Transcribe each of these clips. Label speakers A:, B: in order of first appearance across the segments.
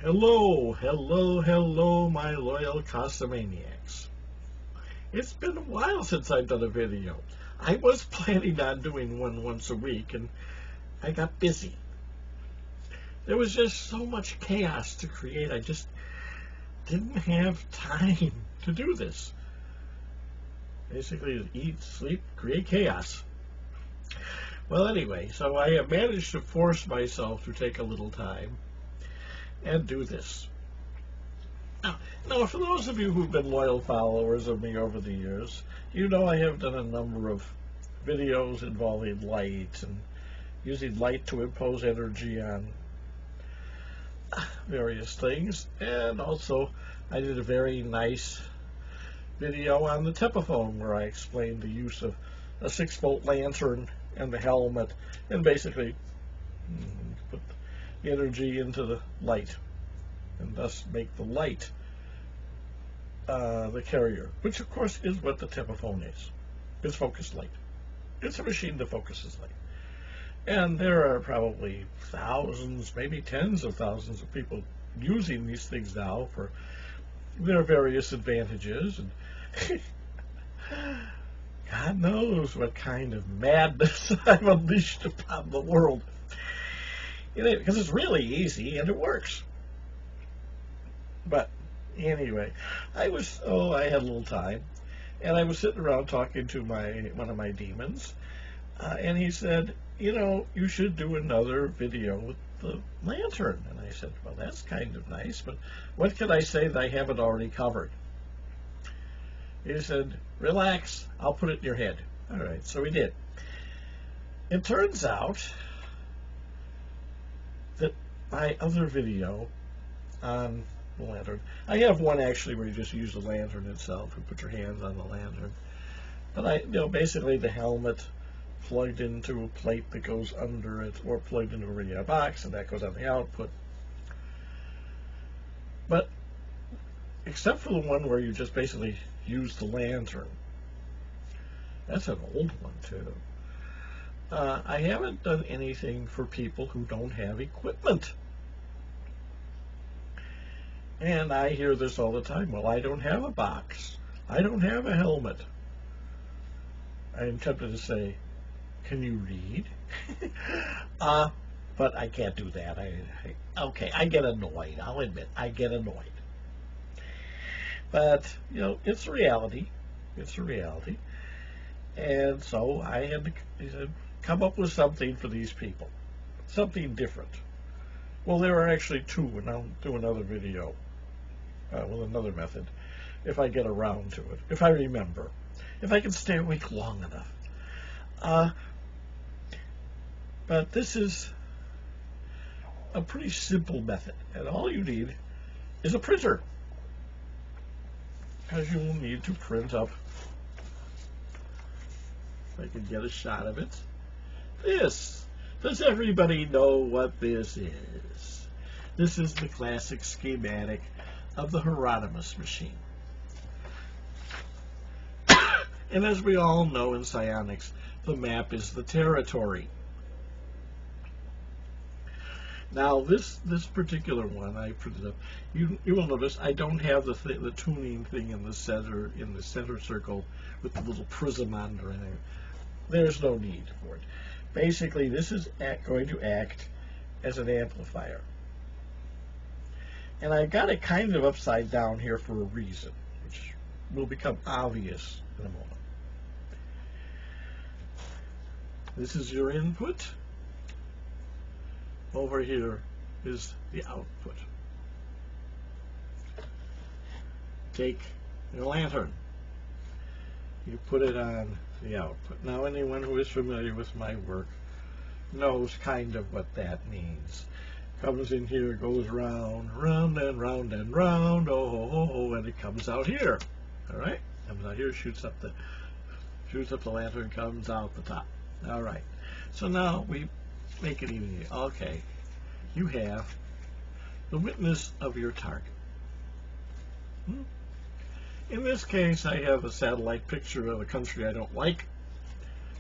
A: Hello, hello, hello, my loyal Cosimaniacs. It's been a while since I've done a video. I was planning on doing one once a week, and I got busy. There was just so much chaos to create, I just didn't have time to do this. Basically, eat, sleep, create chaos. Well, anyway, so I have managed to force myself to take a little time and do this. Now, for those of you who've been loyal followers of me over the years, you know I have done a number of videos involving light and using light to impose energy on various things. And also, I did a very nice video on the tepaphone where I explained the use of a 6-volt lantern and the helmet and basically put the energy into the light and thus make the light the carrier, which of course is what the tepaphone is. It's focused light. It's a machine that focuses light. And there are probably thousands, maybe tens of thousands of people using these things now for their various advantages, and God knows what kind of madness I've unleashed upon the world. Because it's really easy and it works. But anyway, I had a little time, and I was sitting around talking to one of my demons, and he said, you should do another video with the lantern. And I said, well, that's kind of nice, but what can I say that I haven't already covered? He said, relax, I'll put it in your head. All right, so we did. It turns out that my other video on the lantern, I have one actually where you just use the lantern itself and put your hands on the lantern. But basically the helmet plugged into a plate that goes under it, or plugged into a radio box, and that goes on the output. But except for the one where you just basically use the lantern, that's an old one too. I haven't done anything for people who don't have equipment. And I hear this all the time. Well, I don't have a box. I don't have a helmet. I'm tempted to say, can you read? But I can't do that. Okay, I get annoyed. I'll admit, I get annoyed. But, it's a reality. It's a reality. And so I had to come up with something for these people. Something different. Well, there are actually two, and I'll do another video with another method if I get around to it, if I remember, if I can stay awake long enough. But this is a pretty simple method, and all you need is a printer, because you will need to print up, if I can get a shot of it, this. Does everybody know what this is? This is the classic schematic of the Hieronymus machine. And as we all know in psionics, the map is the territory. Now this particular one I printed up, you will notice I don't have the tuning thing in the center circle with the little prism under it. There's no need for it. Basically, this is going to act as an amplifier. And I've got it kind of upside down here for a reason, which will become obvious in a moment. This is your input. Over here is the output. Take your lantern. You put it on the output. Now, anyone who is familiar with my work knows kind of what that means. Comes in here, goes round, round and round and round, and it comes out here. All right, comes out here, shoots up the lantern, comes out the top. All right. So now we make it even easier. Okay, you have the witness of your target. In this case, I have a satellite picture of a country I don't like.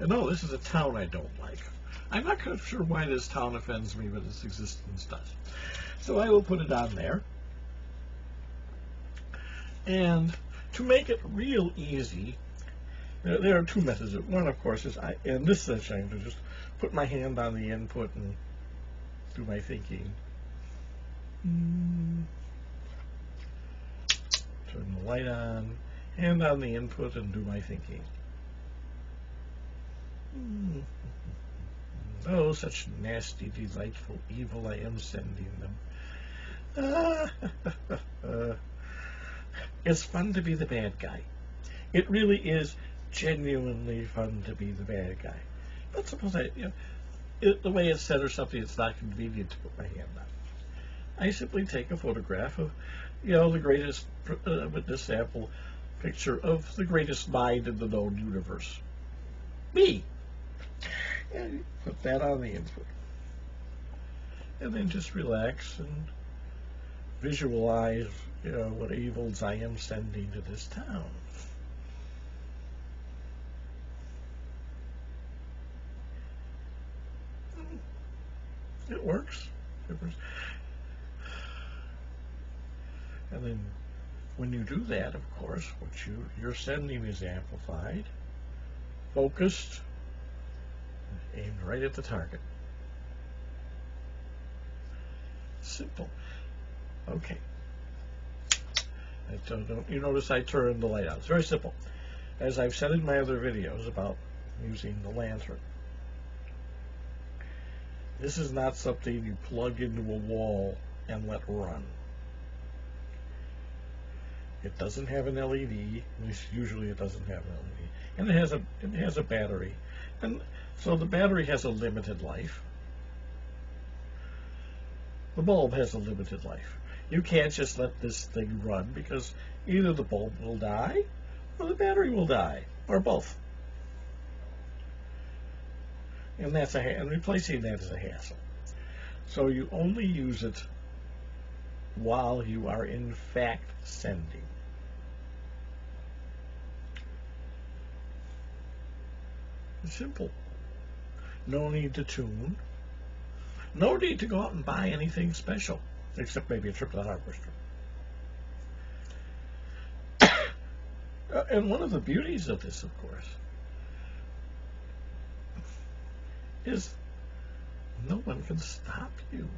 A: And no, this is a town I don't like. I'm not sure why this town offends me, but its existence does. So I will put it on there. And to make it real easy, there are two methods. One, of course, is in this session, to just put my hand on the input and do my thinking. Turn the light on, hand on the input, and do my thinking. Oh, such nasty, delightful evil I am sending them. It's fun to be the bad guy. It really is genuinely fun to be the bad guy. But suppose the way it's said or something, it's not convenient to put my hand on. I simply take a photograph of, the greatest witness sample picture of the greatest mind in the known universe. Me. And put that on the input. And then just relax and visualize, what evils I am sending to this town. It works. And then when you do that, of course, what you're sending is amplified, focused, aimed right at the target. Simple. Okay. Don't you notice I turned the light on? It's very simple. As I've said in my other videos about using the lantern, this is not something you plug into a wall and let run. It doesn't have an LED. At least usually it doesn't have an LED, and it has a battery, and so the battery has a limited life. The bulb has a limited life. You can't just let this thing run, because either the bulb will die or the battery will die, or both. And and replacing that is a hassle. So you only use it while you are in fact sending. It's simple. No need to tune. No need to go out and buy anything special, except maybe a trip to the hardware store. And one of the beauties of this, of course, is no one can stop you.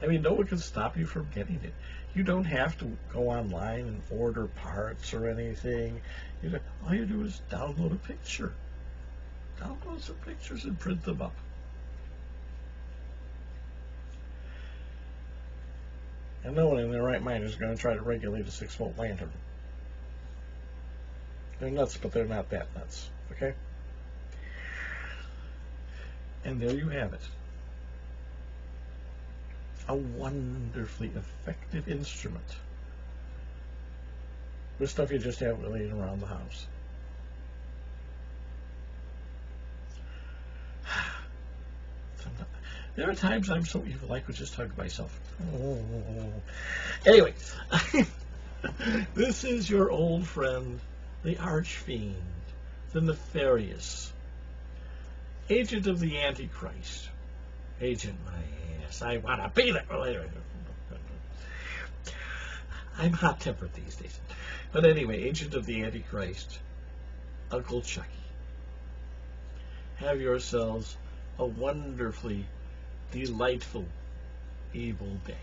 A: I mean, no one can stop you from getting it. You don't have to go online and order parts or anything. All you do is download a picture. Download some pictures and print them up. And no one in their right mind is going to try to regulate a 6-volt lantern. They're nuts, but they're not that nuts. Okay? And there you have it. A wonderfully effective instrument. With stuff you just have laying around the house. There are times I'm so evil I could just hug myself. Anyway, this is your old friend, the Archfiend, the Nefarious, agent of the Antichrist. Agent, my ass, I want to be there. I'm hot-tempered these days. But anyway, agent of the Antichrist, Uncle Chuckie. Have yourselves a wonderfully delightful, evil day.